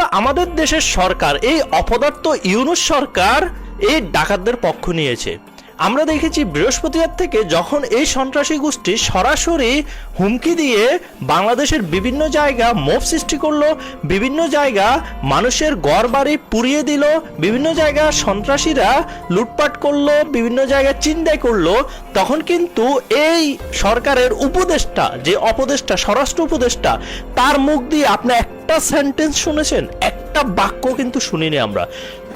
হলো আমাদের দেশের সরকার, এই অপদার্থ ইউনূস সরকার এই ডাকাতদের পক্ষ নিয়েছে। আমরা দেখেছি বৃহস্পতিবার থেকে যখন এই সন্ত্রাসী গোষ্ঠী সরাসরি হুমকি দিয়ে বাংলাদেশের বিভিন্ন জায়গা মব সৃষ্টি করলো, বিভিন্ন জায়গা মানুষের ঘরবাড়ি পুড়িয়ে দিল, বিভিন্ন জায়গা সন্ত্রাসীরা লুটপাট করলো, বিভিন্ন জায়গায় চিন্তাই করলো, তখন কিন্তু এই সরকারের উপদেষ্টা, যে উপদেষ্টা স্বরাষ্ট্র উপদেষ্টা, তার মুখ দিয়ে আপনি একটা সেন্টেন্স শুনেছেন? একটা বাক্য কিন্তু শুনিনি আমরা।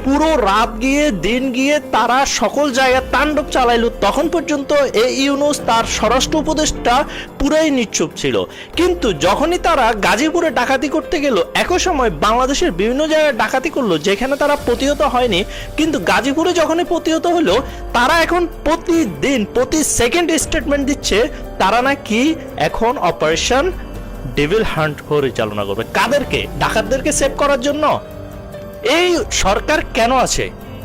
পুরো রাত গিয়ে দিন গিয়ে তারা সকল জায়গায় তাণ্ডব চালাইলো, তখন পর্যন্ত এই ইউনূস তার স্বরাষ্ট্র উপদেষ্টা পুরাই নিশ্চুপ ছিল। কিন্তু যখনই তারা গাজীপুরে ডাকাতি করতে গেল, একই সময় বাংলাদেশের বিভিন্ন জায়গায় ডাকাতি করলো যেখানে তারা প্রতিহত হয়নি, কিন্তু গাজীপুরে যখনই প্রতিহত হলো তারা এখন প্রতিদিন প্রতি সেকেন্ড স্টেটমেন্ট দিচ্ছে তারা নাকি এখন অপারেশন ডেভিল হান্ট পরিচালনা করবে। কাদেরকে? ডাকাতদেরকে সেভ করার জন্য। এই সরকার কেন আছে?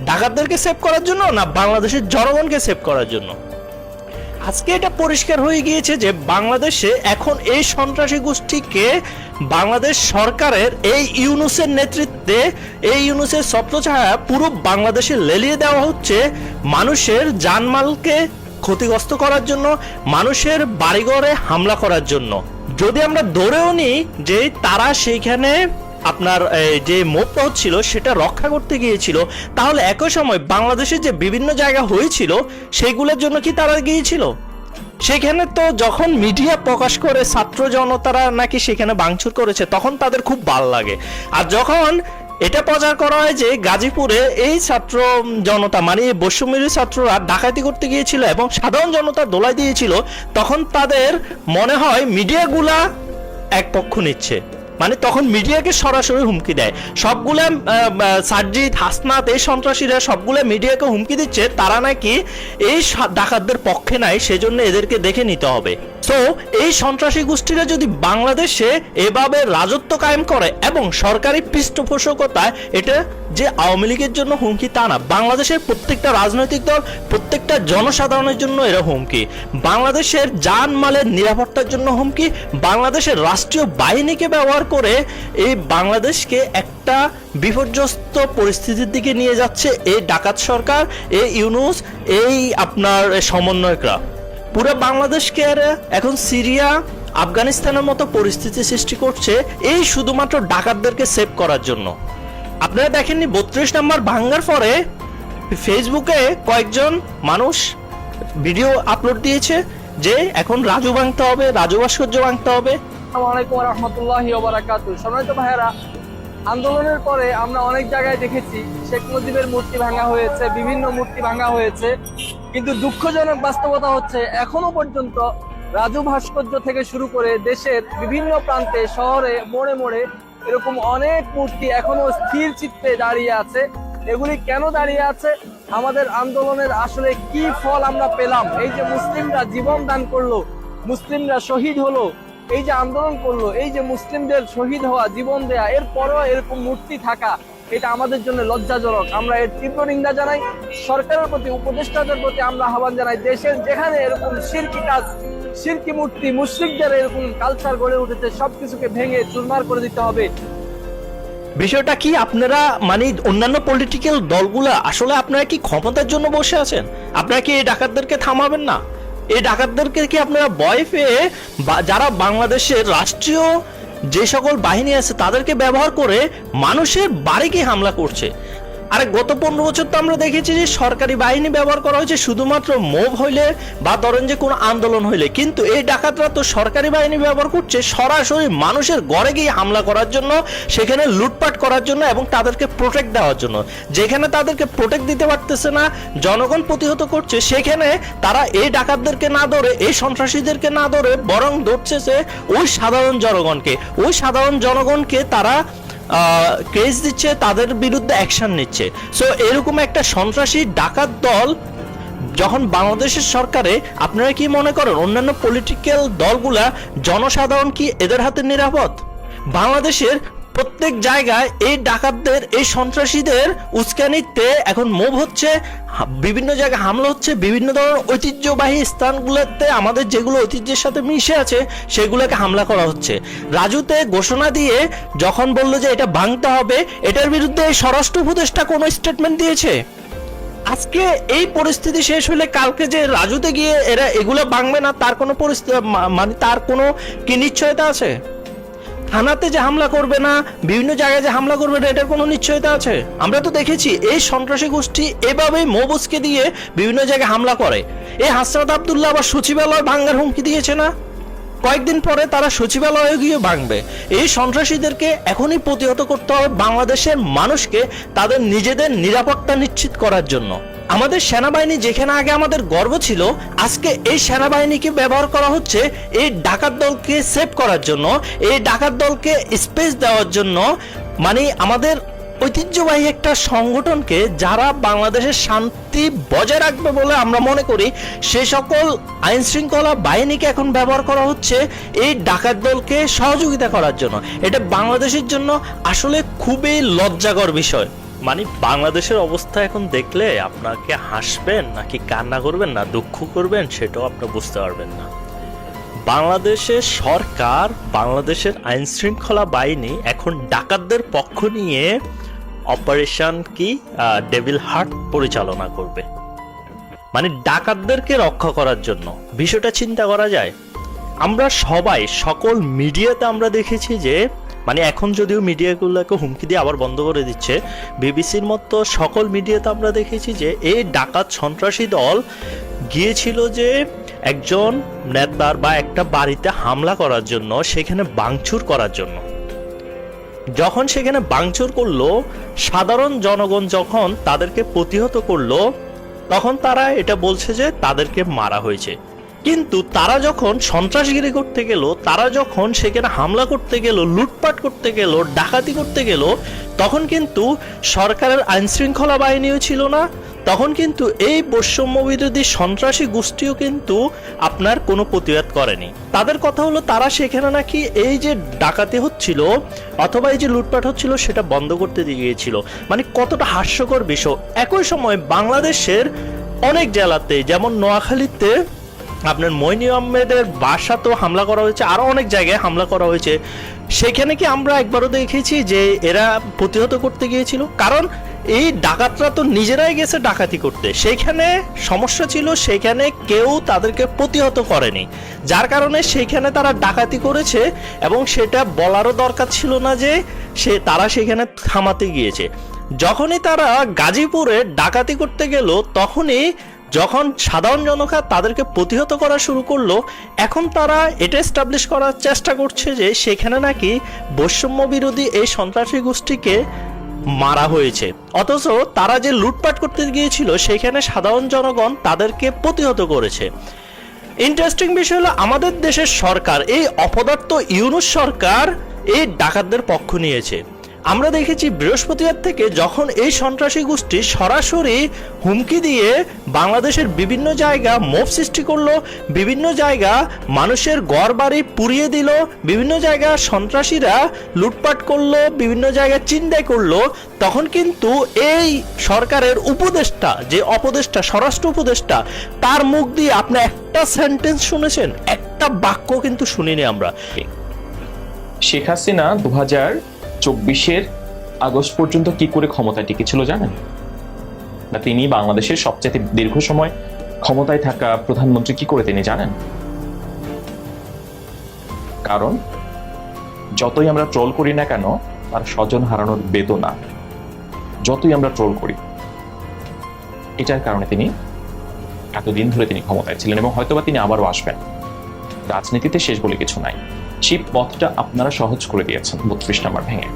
ডাকাতদেরকে সেভ করার জন্য না বাংলাদেশের জনগণকে সেভ করার জন্য? আজকে এটা পরিষ্কার হয়ে গিয়েছে যে বাংলাদেশে এখন এই সন্ত্রাসী গোষ্ঠীকে বাংলাদেশ সরকারের এই ইউনূসের নেতৃত্বে, এই ইউনূসের ছত্রছায়া পুরো বাংলাদেশে লেলিয়ে দেওয়া হচ্ছে মানুষের জানমালকে ক্ষতিগ্রস্ত করার জন্য, মানুষের বাড়িঘরে হামলা করার জন্য। যদি আমরা ধরেও নিই যে তারা সেইখানে আপনার যে মোবটা হচ্ছিল সেটা রক্ষা করতে গিয়েছিল, তাহলে একই সময় বাংলাদেশে যে বিভিন্ন জায়গা হয়েছিল সেইগুলোর জন্য কি তারা গিয়েছিল? সেখানে তো যখন মিডিয়া প্রকাশ করে ছাত্র জনতারা নাকি সেখানে ভাঙচুর করেছে, তখন তাদের খুব ভালো লাগে। আর যখন এটা প্রচার করা হয় যে গাজীপুরে এই ছাত্র জনতা মানে বৈষম্যের ছাত্ররা ডাকাতি করতে গিয়েছিল এবং সাধারণ জনতা দোলাই দিয়েছিল, তখন তাদের মনে হয় মিডিয়াগুলা এক পক্ষ নিচ্ছে। মানে তখন মিডিয়াকে সরাসরি হুমকি দেয়। সবগুলা সাজ্জিদ, হাসনাত, এই সন্ত্রাসীরা সবগুলা মিডিয়াকে হুমকি দিচ্ছে তারা নাকি এই ডাকাতদের পক্ষে নাই, সেজন্য এদেরকে দেখে নিতে হবে। সো এই সন্ত্রাসী গোষ্ঠীরা যদি বাংলাদেশে এভাবে রাজত্ব কায়েম করে এবং সরকারি পৃষ্ঠপোষকতায়, এটা যে আওয়ামী লীগের জন্য হুমকি তা না, বাংলাদেশের প্রত্যেকটা রাজনৈতিক দল, প্রত্যেকটা জনসাধারণের জন্য এরা হুমকি। বাংলাদেশের জানমালের নিরাপত্তার জন্য হুমকি। বাংলাদেশের রাষ্ট্রীয় বাহিনীকে ব্যবহার করে এই বাংলাদেশকে একটা বিপর্যস্ত পরিস্থিতির দিকে নিয়ে যাচ্ছে এই ডাকাত সরকার, এই ইউনূস, এই আপনার সমন্বয়করা। পুরো বাংলাদেশকে এখন সিরিয়া, আফগানিস্তানের মতো পরিস্থিতি সৃষ্টি করছে এই শুধুমাত্র ডাকাতদেরকে সেভ করার জন্য। আপনারা দেখেননি 32 নম্বর ভাঙ্গার পরে ফেসবুকে কয়েকজন মানুষ ভিডিও আপলোড দিয়েছে যে এখন রাজু ভাঙতে হবে, রাজু ভাস্কর্য ভাঙতে হবে। আসসালামু আলাইকুম ওয়া রাহমাতুল্লাহি ওয়া বারাকাতুহু। সম্মানিত ভাইয়েরা, আন্দোলনের পরে আমরা অনেক জায়গায় দেখেছি শেখ মুজিবের মূর্তি ভাঙা হয়েছে, বিভিন্ন মূর্তি ভাঙা হয়েছে, কিন্তু দুঃখজনক বাস্তবতা হচ্ছে এখনো পর্যন্ত রাজু ভাস্কর্য থেকে শুরু করে দেশের বিভিন্ন প্রান্তে, শহরে, মোড়ে মোড়ে এরকম অনেক মূর্তি এখনো স্থির চিত্তে দাঁড়িয়ে আছে। এগুলি কেন দাঁড়িয়ে আছে? আমাদের আন্দোলনের আসলে কি ফল আমরা পেলাম? এই যে মুসলিমরা জীবন দান করলো, মুসলিমরা শহীদ হলো, এই যে আন্দোলন করলো, এই যে মুসলিমদের শহীদ হওয়া, জীবন দেয়া, এরপরও এরকম মূর্তি থাকা, এটা আমাদের জন্য লজ্জাজনক। আমরা এর তীব্র নিন্দা জানাই। সরকারের প্রতি, উপদেষ্টাদের প্রতি আমরা আহ্বান জানাই, দেশের যেখানে এরকম শিরকি কাজ, শিরকি মূর্তি, মুশরিকদের এরকম কালচার গড়ে উঠেছে, সবকিছুকে ভেঙে চুরমার করে দিতে হবে। বিষয়টা কি, আপনারা মানে অন্যান্য পলিটিক্যাল দলগুলা আসলে আপনারা কি ক্ষমতার জন্য বসে আছেন? আপনারা কি এই ডাকাতদেরকে থামাবেন না? এই ডাকাতদেরকে কি আপনারা ভয় পেয়ে যারা বাংলাদেশের রাষ্ট্রীয় যে সকল বাহিনী আছে তাদেরকে ব্যবহার করে মানুষের বাড়িকে হামলা করছে? আরে গত 15 বছর তো আমরা দেখেছি যে সরকারি বাহিনী ব্যবহার করা হয়েছে শুধুমাত্র মোব হইলে বা ধরেন যে কোনো আন্দোলন হইলে, কিন্তু এই ডাকাতরা তো সরকারি বাহিনী ব্যবহার করছে সরাসরি মানুষের ঘরে গিয়ে হামলা করার জন্য, সেখানে লুটপাট করার জন্য এবং তাদেরকে প্রোটেক্ট দেওয়ার জন্য। যেখানে তাদেরকে প্রোটেক্ট দিতে পারতেছে না, জনগণ প্রতিহত করছে, সেখানে তারা এই ডাকাতদেরকে না ধরে, এই সন্ত্রাসীদেরকে না ধরে বরং ধরছে ওই সাধারণ জনগণকে। ওই সাধারণ জনগণকে তারা কেস দিচ্ছে, তাদের বিরুদ্ধে অ্যাকশন নিচ্ছে। সো এরকম একটা সন্ত্রাসী ডাকাত দল যখন বাংলাদেশের সরকারে, আপনারা কি মনে করেন অন্যান্য পলিটিক্যাল দলগুলা, জনসাধারণ কি এদের হাতে নিরাপদ? বাংলাদেশের প্রত্যেক জায়গায় এই ডাকাতদের, এই সন্ত্রাসীদের উস্কানিতে এখন মুভ হচ্ছে, বিভিন্ন জায়গায় হামলা হচ্ছে, বিভিন্ন ধরনের ঐতিহ্যবাহী স্থানগুলোতে আমাদের যেগুলো ঐতিহ্যের সাথে মিশে আছে সেগুলোকে হামলা করা হচ্ছে। রাজুতে ঘোষণা দিয়ে যখন বললো যে এটা ভাঙতে হবে, এটার বিরুদ্ধে স্বরাষ্ট্র উপদেষ্টা কোনো স্টেটমেন্ট দিয়েছে? আজকে এই পরিস্থিতি শেষ হলে কালকে যে রাজুতে গিয়ে এরা এগুলো ভাঙবে না, তার কোনো পরিস্থিতি মানে তার কোনো কি নিশ্চয়তা আছে? থানাতে যে হামলা করবে না, বিভিন্ন জায়গায় যে হামলা করবে না, এটার কোনো নিশ্চয়তা আছে? আমরা তো দেখেছি এই সন্ত্রাসী গোষ্ঠী এভাবেই মোবসকে দিয়ে বিভিন্ন জায়গায় হামলা করে। এই হাসরাত আব্দুল্লাহ আবার সচিবালয় ভাঙার হুমকি দিয়েছে না? কয়েকদিন পরে তারা সচিবালয়ে গিয়ে ভাঙবে। এই সন্ত্রাসীদেরকে এখনই প্রতিহত করতে হবে বাংলাদেশের মানুষকে তাদের নিজেদের নিরাপত্তা নিশ্চিত করার জন্য। আমাদের সেনাবাহিনী যেখানে আগে আমাদের গর্ব ছিল, আজকে এই সেনাবাহিনীকে ব্যবহার করা হচ্ছে এই ডাকাত দলকে সেভ করার জন্য, এই ডাকাত দলকে স্পেস দেওয়ার জন্য। মানে আমাদের ঐতিহ্যবাহী একটা সংগঠনকে যারা বাংলাদেশের শান্তি বজায় রাখবে বলে আমরা মনে করি, সে সকল আইন শৃঙ্খলা বাহিনীকে এখন ব্যবহার করা হচ্ছে এই ডাকাত দলকে সহযোগিতা করার জন্য। এটা বাংলাদেশের জন্য আসলে খুবই লজ্জাকর বিষয়। মানে বাংলাদেশের অবস্থা এখন দেখলে আপনাকে হাসবেন নাকি কান্না করবেন না দুঃখ করবেন সেটাও আপনি বুঝতে পারবেন না। বাংলাদেশের সরকার, বাংলাদেশের আইন শৃঙ্খলা বাহিনী এখন ডাকাতদের পক্ষ নিয়ে অপারেশন ডেভিল হার্ট পরিচালনা করবে, মানে ডাকাতদেরকে রক্ষা করার জন্য। বিষয়টা চিন্তা করা যায়। আমরা সবাই সকল মিডিয়াতে আমরা দেখেছি যে, মানে এখন যদিও মিডিয়াগুলোকে হুমকি দিয়ে আবার বন্ধ করে দিচ্ছে, বিবিসির মতো সকল মিডিয়াতে আমরা দেখেছি যে এই ডাকাত সন্ত্রাসী দল গিয়েছিল যে একজন নেতার বা একটা বাড়িতে হামলা করার জন্য, সেখানে ভাঙচুর করার জন্য। যখন সেখানে ভাঙচুর করলো, সাধারণ জনগণ যখন তাদেরকে প্রতিহত করলো, তখন তারা এটা বলছে যে তাদেরকে মারা হয়েছে। কিন্তু তারা যখন সন্ত্রাসগিরি করতে গেল, তারা যখন সেখানে হামলা করতে গেল, লুটপাট করতে গেল, ডাকাতি করতে গেল, তখন কিন্তু সরকারের আইন শৃঙ্খলা বাহিনীও ছিল না, তখন কিন্তু এই বৈষম্য বিরোধী সন্ত্রাসী গোষ্ঠীও কিন্তু আপনার কোনো প্রতিবাদ করেনি। তাদের কথা হলো তারা সেখানে নাকি এই যে ডাকাতি হচ্ছিল অথবা এই যে লুটপাট হচ্ছিল সেটা বন্ধ করতে দিয়ে গিয়েছিল। মানে কতটা হাস্যকর বিষয়। একই সময় বাংলাদেশের অনেক জেলাতে, যেমন নোয়াখালীতে আপনার মইনি আহমেদের বাসাতেও হামলা করা হয়েছে, আরো অনেক জায়গায় হামলা করা হয়েছে। সেখানে কি আমরা একবারও দেখেছি যে এরা প্রতিহত করতে গিয়েছিল? কারণ এই ডাকাতরা তো নিজেরাই গেছে ডাকাতি করতে, সেইখানে সমস্যা ছিল, সেইখানে কেউ তাদেরকে প্রতিহত করেনি, যার কারণে সেইখানে তারা ডাকাতি করেছে এবং সেটা বলারও দরকার ছিল না যে তারা সেখানে থামাতে গিয়েছে। যখনই তারা গাজীপুরে ডাকাতি করতে গেল, তখনই যখন সাধারণ জনতা তাদেরকে প্রতিহত করা শুরু করলো, এখন তারা এটা এস্টাবলিশ করার চেষ্টা করছে যে সেখানে নাকি বৈষম্য বিরোধী এই সন্ত্রাসী গোষ্ঠীকে মারা হয়েছে, অথচ তারা যে লুটপাট করতে গিয়েছিল সেখানে সাধারণ জনগণ তাদেরকে প্রতিহত করেছে। ইন্টারেস্টিং বিষয় হলো আমাদের দেশের সরকার, এই অপদার্থ ইউনূস সরকার এই ডাকাতদের পক্ষ নিয়েছে। আমরা দেখেছি বৃহস্পতিবার থেকে যখন এই সন্ত্রাসী গোষ্ঠী সরাসরি হুমকি দিয়ে বাংলাদেশের বিভিন্ন জায়গা মোভ সৃষ্টি করলো, বিভিন্ন জায়গা মানুষের ঘরবাড়ি পুড়িয়ে দিল, বিভিন্ন জায়গা সন্ত্রাসীরা লুটপাট করলো, বিভিন্ন জায়গায় চিন্তাই করলো, তখন কিন্তু এই সরকারের উপদেষ্টা, যে উপদেষ্টা স্বরাষ্ট্র উপদেষ্টা, তার মুখ দিয়ে আপনি একটা সেন্টেন্স শুনেছেন? একটা বাক্য কিন্তু শুনিনি আমরা। শেখ হাসিনা 2024 আগস্ট পর্যন্ত কি করে ক্ষমতায় টিকেছিল জানেন? না তিনি বাংলাদেশের সবচেয়ে দীর্ঘ সময় ক্ষমতায় থাকা প্রধানমন্ত্রী কি করে তিনি জানেন? কারণ যতই আমরা ট্রোল করি না কেন, তার স্বজন হারানোর বেদনা যতই আমরা ট্রোল করি, এটার কারণে তিনি এতদিন ধরে তিনি ক্ষমতায় ছিলেন এবং হয়তোবা তিনি আবারও আসবেন। রাজনীতিতে শেষ বলে কিছু নাই। সেই পথটা আপনারা সহজ করে দিয়েছেন 32 নাম্বার ভেঙে।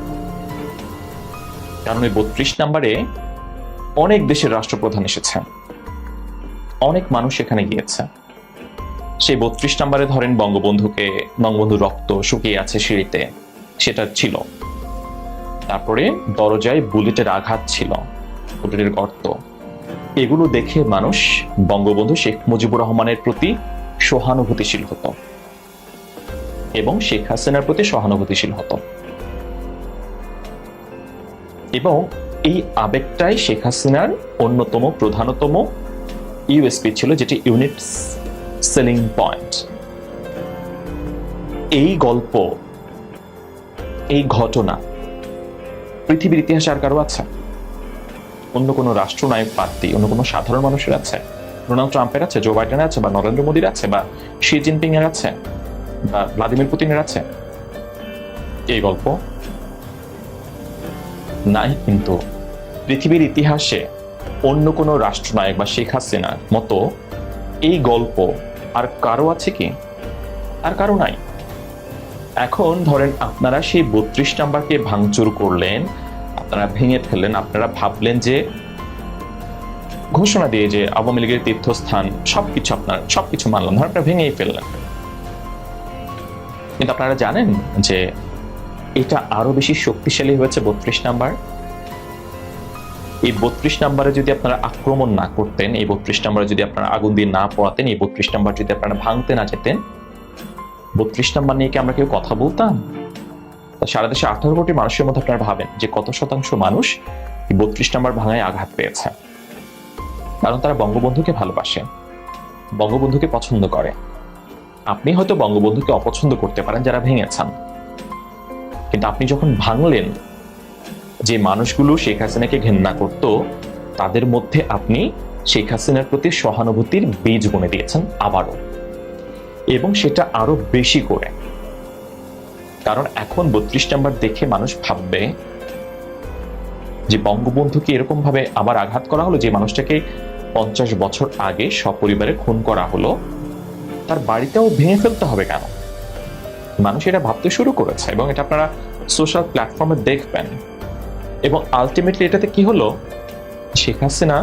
কারণ এই 32 নাম্বারে অনেক দেশের রাষ্ট্রপ্রধান এসেছে, অনেক মানুষ সেখানে গিয়েছে। সেই 32 নাম্বারে ধরেন বঙ্গবন্ধুর রক্ত শুকিয়ে আছে সিঁড়িতে, সেটা ছিল। তারপরে দরজায় বুলেটের আঘাত ছিল, বুলেটের গর্ত। এগুলো দেখে মানুষ বঙ্গবন্ধু শেখ মুজিবুর রহমানের প্রতি সহানুভূতিশীল হতো এবং শেখ হাসিনার প্রতি সহানুভূতিশীল হতো। এবং এই আবেগটাই শেখ হাসিনার অন্যতম প্রধানতম ইউএসপি ছিল, যেটি ইউনিট সেলিং পয়েন্ট। এই গল্প, এই ঘটনা পৃথিবীর ইতিহাসে আর কারো আছে? অন্য কোনো রাষ্ট্রনায়ক বাদ দিয়ে অন্য কোনো সাধারণ মানুষের আছে? ডোনাল্ড ট্রাম্পের আছে, জো বাইডেনের আছে, বা নরেন্দ্র মোদীর আছে, বা শি জিনপিং এর আছে, বা ভ্লাদিমির পুতিনের আছে এই গল্প? নাই। কিন্তু পৃথিবীর ইতিহাসে অন্য কোনো রাষ্ট্রনায়ক বা শেখ হাসিনার মতো এই গল্প আর কারো আছে কি? আর কারো নাই। এখন ধরেন আপনারা সেই 32 নাম্বারকে ভাঙচুর করলেন, আপনারা ভেঙে ফেললেন, আপনারা ভাবলেন যে ঘোষণা দিয়ে যে আওয়ামী লীগের তীর্থস্থান সবকিছু মানলাম, ধর আপনারা ভেঙেই ফেললেন। কিন্তু আপনারা জানেন যে এটা আরো বেশি শক্তিশালী হয়েছে 32 নাম্বার। এই 32 নাম্বারে যদি আপনারা আক্রমণ না করতেন, এই 32 নাম্বারে যদি আপনারা আগুন দিয়ে না পোড়াতেন, এই 32 নাম্বার যদি আপনারা ভাঙতে না যেতেন, 32 নাম্বার নিয়ে কি আমরা কেউ কথা বলতাম? সারা দেশে 18 কোটি মানুষের মধ্যে আপনারা ভাবেন যে কত শতাংশ মানুষ 32 নাম্বার ভাঙায় আঘাত পেয়েছে। কারণ তারা বঙ্গবন্ধুকে ভালোবাসে, বঙ্গবন্ধুকে পছন্দ করে। আপনি হয়তো বঙ্গবন্ধুকে অপছন্দ করতে পারেন যারা ভেঙেছেন, কিন্তু আপনি যখন ভাঙলেন, যে মানুষগুলো শেখ হাসিনাকে ঘৃণা করত তাদের মধ্যে আপনি শেখ হাসিনার প্রতি সহানুভূতির বীজ বুনে দিয়েছেন আবারও, এবং সেটা আরো বেশি করে। কারণ এখন 32 নাম্বার দেখে মানুষ ভাববে যে বঙ্গবন্ধুকে এরকম ভাবে আবার আঘাত করা হলো, যে মানুষটাকে 50 বছর আগে সপরিবারে খুন করা হলো, তার বাড়িতেও ভেঙে ফেলতে হবে কেন? মানুষ এটা ভাবতে শুরু করেছে, এবং এটা আপনারা সোশ্যাল প্ল্যাটফর্মে দেখবেন। এবং আলটিমেটলি এটাতে কি হলো? শেখ হাসিনা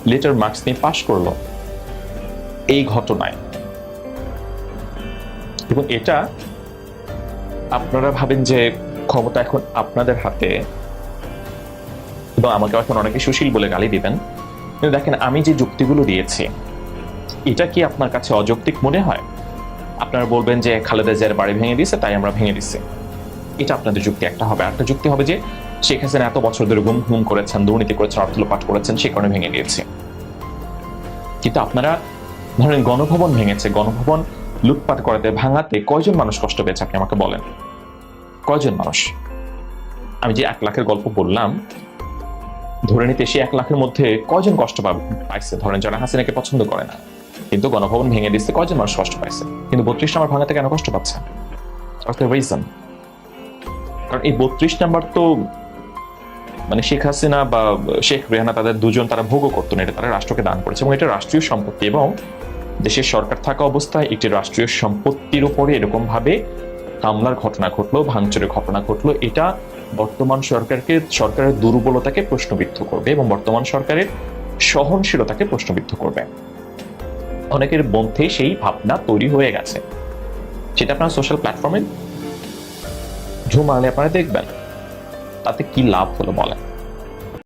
লেটার মার্কস নিয়ে পাশ করলো এই ঘটনায়। এবং এটা আপনারা ভাবেন যে ক্ষমতা এখন আপনাদের হাতে, এবং আমাকে এখন অনেকে সুশীল বলে গালি দিবেন, কিন্তু দেখেন আমি যে যুক্তিগুলো দিয়েছি, এটা কি আপনার কাছে অযৌক্তিক মনে হয়? আপনারা বলবেন যে খালেদা জিয়ার বাড়ি ভেঙে দিয়েছে তাই আমরা ভেঙে দিচ্ছি, এটা আপনাদের যুক্তি একটা হবে। একটা যুক্তি হবে যে শেখ হাসিনা এত বছর ধরে গুম করেছেন, দুর্নীতি করেছেন, অর্থ লোপাট করেছেন, সে কারণে ভেঙে দিয়েছে। কিন্তু আপনারা ধরেন গণভবন ভেঙেছে, গণভবন লুটপাট করাতে, ভাঙাতে কয়জন মানুষ কষ্ট পেয়েছে আপনি আমাকে বলেন? কয়জন মানুষ? আমি যে 1 লাখের গল্প বললাম, ধরে নিতে সে 1 লাখের মধ্যে কয়জন কষ্ট পাইছে? ধরেন যারা হাসিনাকে পছন্দ করে না, কিন্তু গণভবন ভেঙে দিচ্ছে, কয়জন মানুষ কষ্ট পাইছে? কিন্তু 32 নাম্বার ভাঙাতে কেন কষ্ট পাচ্ছে? রিজন। কারণ এই 32 নাম্বার তো মানে শেখ হাসিনা বা শেখ রেহানা তাদের দুজন তারা ভোগও করতো না, এটা তারা রাষ্ট্রকে দান করেছে, এবং এটা রাষ্ট্রীয় সম্পত্তি। এবং দেশের সরকার থাকা অবস্থায় একটি রাষ্ট্রীয় সম্পত্তির উপরে এরকম ভাবে হামলার ঘটনা ঘটলো, ভাঙচুরের ঘটনা ঘটলো, এটা বর্তমান সরকারের দুর্বলতাকে প্রশ্নবিদ্ধ করবে, এবং বর্তমান সরকারের সহনশীলতাকে প্রশ্নবিদ্ধ করবে। অনেকের মধ্যে সেই ভাবনা তৈরি হয়ে গেছে, সেটা আপনারা সোশ্যাল প্ল্যাটফর্মে ঝুমালে আপনারা দেখবেন। তাতে কি লাভ হলো বলেন?